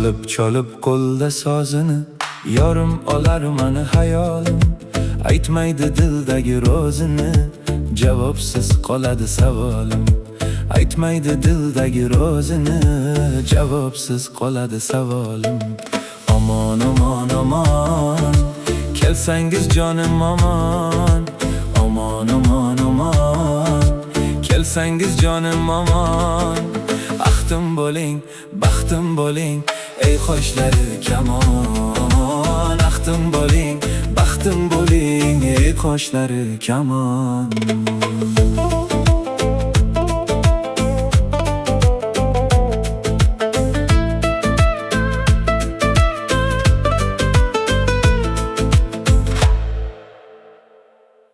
Chalib qo'lda sozini, yorim olar mani hayolim. Aytmaydi dildagi rozini, javobsiz qoladi savolim. Aytmaydi dildagi rozini, javobsiz qoladi savolim. Aman aman aman, kelsangiz jonim aman. Aman aman aman, kelsangiz jonim aman. Axtim bo'ling, baxtim bo'ling, ey qoshlari kamon. Axtim bo'ling, baxtim bo'ling, ey qoshlari kamon.